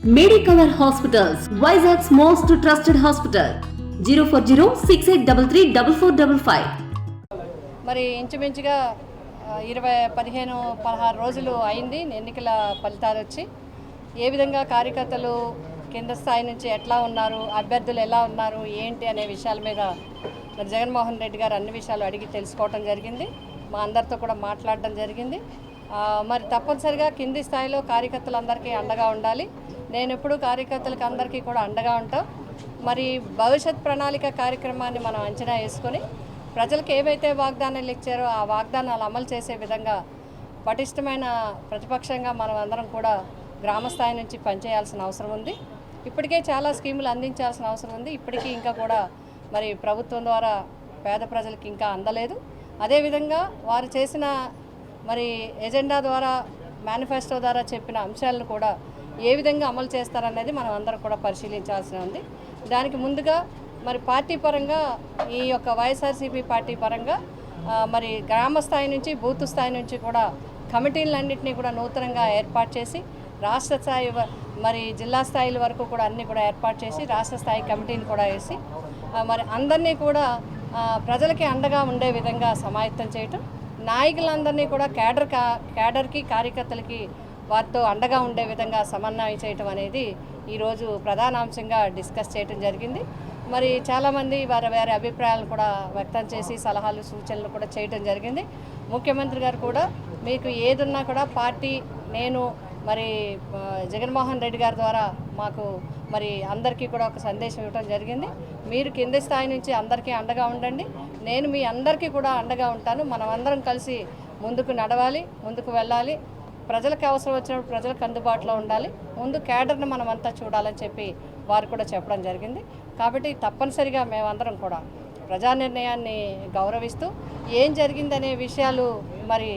Medicover Hospitals, Vizag's most trusted hospital. 04068334455. మరి ఇంచుమించుగా 16 రోజులు అయింది ఎన్నికల ఫలితాలు వచ్చి. ఏ విధంగా కార్యకర్తలు కింద స్థాయి నుంచి ఎట్లా ఉన్నారు, అభ్యర్థులు ఎలా ఉన్నారు, ఏంటి అనే విషయాల మీద మరి జగన్మోహన్ రెడ్డి గారు అన్ని విషయాలు అడిగి తెలుసుకోవడం జరిగింది. మా అందరితో కూడా మాట్లాడడం జరిగింది. మరి తప్పనిసరిగా కింది స్థాయిలో కార్యకర్తలందరికీ అండగా ఉండాలి. నేను ఎప్పుడు కార్యకర్తలకు అందరికీ కూడా అండగా ఉంటాం. మరి భవిష్యత్ ప్రణాళిక కార్యక్రమాన్ని మనం అంచనా వేసుకొని ప్రజలకు ఏవైతే వాగ్దానాలు ఇచ్చారో ఆ వాగ్దానాలు అమలు చేసే విధంగా పటిష్టమైన ప్రతిపక్షంగా మనం అందరం కూడా గ్రామ స్థాయి నుంచి పనిచేయాల్సిన అవసరం ఉంది. ఇప్పటికే చాలా స్కీములు అందించాల్సిన అవసరం ఉంది. ఇప్పటికీ ఇంకా కూడా మరి ప్రభుత్వం ద్వారా పేద ప్రజలకు ఇంకా అందలేదు. అదేవిధంగా వారు చేసిన మరి ఎజెండా ద్వారా, మేనిఫెస్టో ద్వారా చెప్పిన అంశాలను కూడా ఏ విధంగా అమలు చేస్తారనేది మనం అందరం కూడా పరిశీలించాల్సి ఉంది. దానికి ముందుగా మరి పార్టీ పరంగా ఈ యొక్క వైఎస్ఆర్సీపీ పార్టీ పరంగా మరి గ్రామ స్థాయి నుంచి బూత్ స్థాయి నుంచి కూడా కమిటీలన్నింటినీ కూడా నూతనంగా ఏర్పాటు చేసి రాష్ట్ర స్థాయి మరి జిల్లా స్థాయిల వరకు కూడా అన్నీ కూడా ఏర్పాటు చేసి రాష్ట్ర స్థాయి కమిటీని కూడా వేసి మరి అందరినీ కూడా ప్రజలకి అండగా ఉండే విధంగా సమాయత్తం చేయటం, నాయకులందరినీ కూడా క్యాడర్కి కార్యకర్తలకి వారితో అండగా ఉండే విధంగా సమన్వయం చేయటం అనేది ఈరోజు ప్రధాన అంశంగా డిస్కస్ చేయడం జరిగింది. మరి చాలామంది వారి అభిప్రాయాలను కూడా వ్యక్తం చేసి సలహాలు సూచనలు కూడా చేయడం జరిగింది. ముఖ్యమంత్రి గారు కూడా మీకు ఏదున్నా కూడా పార్టీ, నేను మరి జగన్మోహన్ రెడ్డి గారి ద్వారా మాకు మరి అందరికీ కూడా ఒక సందేశం ఇవ్వడం జరిగింది. మీరు కింది స్థాయి నుంచి అందరికీ అండగా ఉండండి, నేను మీ అందరికీ కూడా అండగా ఉంటాను. మనం అందరం కలిసి ముందుకు నడవాలి, ముందుకు వెళ్ళాలి. ప్రజలకు అవసరం వచ్చినప్పుడు ప్రజలకు అందుబాటులో ఉండాలి. ముందు క్యాడర్ని మనం అంతా చూడాలని చెప్పి వారు కూడా చెప్పడం జరిగింది. కాబట్టి తప్పనిసరిగా మేమందరం కూడా ప్రజా నిర్ణయాన్ని గౌరవిస్తూ ఏం జరిగిందనే విషయాలు మరి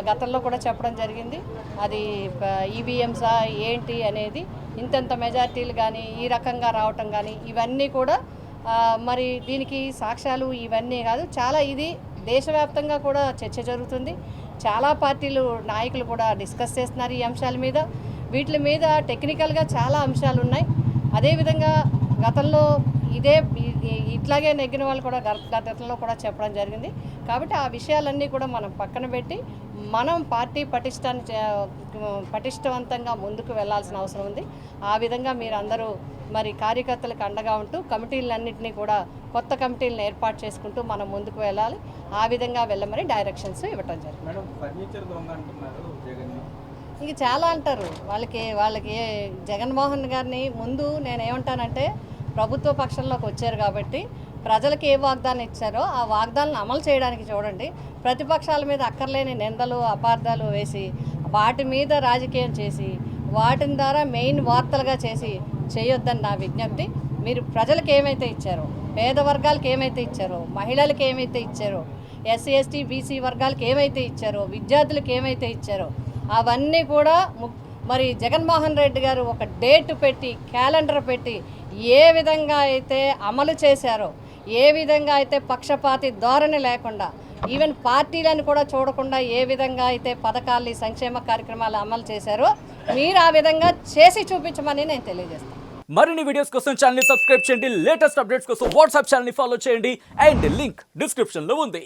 గతంలో కూడా చెప్పడం జరిగింది. అది ఈవీఎంసా ఏంటి అనేది, ఇంతంత మెజార్టీలు కానీ ఈ రకంగా రావటం కానీ ఇవన్నీ కూడా మరి దీనికి సాక్ష్యాలు ఇవన్నీ కాదు, చాలా ఇది దేశవ్యాప్తంగా కూడా చర్చ జరుగుతుంది. చాలా పార్టీలు నాయకులు కూడా డిస్కస్ చేస్తున్నారు ఈ అంశాల మీద. వీటి మీద టెక్నికల్గా చాలా అంశాలు ఉన్నాయి. అదేవిధంగా గతంలో ఇట్లాగే నెగ్గిన వాళ్ళు కూడా గతంలో కూడా చెప్పడం జరిగింది. కాబట్టి ఆ విషయాలన్నీ కూడా మనం పక్కన పెట్టి మనం పార్టీ పటిష్టవంతంగా ముందుకు వెళ్లాల్సిన అవసరం ఉంది. ఆ విధంగా మీరందరూ మరి కార్యకర్తలకు అండగా ఉంటూ కమిటీలన్నింటినీ కూడా కొత్త కమిటీలను ఏర్పాటు చేసుకుంటూ మనం ముందుకు వెళ్ళాలి. ఆ విధంగా వెళ్ళమని డైరెక్షన్స్ ఇవ్వటం జరిగింది. ఇంక చాలా అంటారు. వాళ్ళకి జగన్మోహన్ గారిని ముందు నేనేమంటానంటే, ప్రభుత్వ పక్షంలోకి వచ్చారు కాబట్టి ప్రజలకు ఏ వాగ్దానం ఇచ్చారో ఆ వాగ్దానాలను అమలు చేయడానికి చూడండి. ప్రతిపక్షాల మీద అక్కర్లేని నిందలు, అపార్థాలు వేసి వాటి మీద రాజకీయం చేసి వాటి ద్వారా మెయిన్ వార్తలుగా చేసి చేయొద్దని నా విజ్ఞప్తి. మీరు ప్రజలకు ఏమైతే ఇచ్చారో, పేద వర్గాలకు ఏమైతే ఇచ్చారో, మహిళలకు ఏమైతే ఇచ్చారో, ఎస్సీ ఎస్టీ బీసీ వర్గాలకు ఏమైతే ఇచ్చారో, విద్యార్థులకు ఏమైతే ఇచ్చారో అవన్నీ కూడా మరి జగన్మోహన్ రెడ్డి గారు ఒక డేట్ పెట్టి, క్యాలెండర్ పెట్టి ఏ విధంగా అయితే అమలు చేశారో, ఏ విధంగా అయితే పక్షపాతి ధోరణి లేకుండా, ఈవెన్ పార్టీలను కూడా చూడకుండా ఏ విధంగా అయితే పథకాలు, సంక్షేమ కార్యక్రమాలు అమలు చేశారో మీరు ఆ విధంగా చేసి చూపించమని నేను తెలియజేస్తాను. మరిన్ని వీడియోస్ కోసం ఛానల్ ని సబ్స్క్రైబ్ చేయండి, లేటెస్ట్ అప్డేట్స్ కోసం వాట్సాప్ ఛానల్ ని ఫాలో చేయండి, అండ్ లింక్ డిస్క్రిప్షన్ లో ఉంది.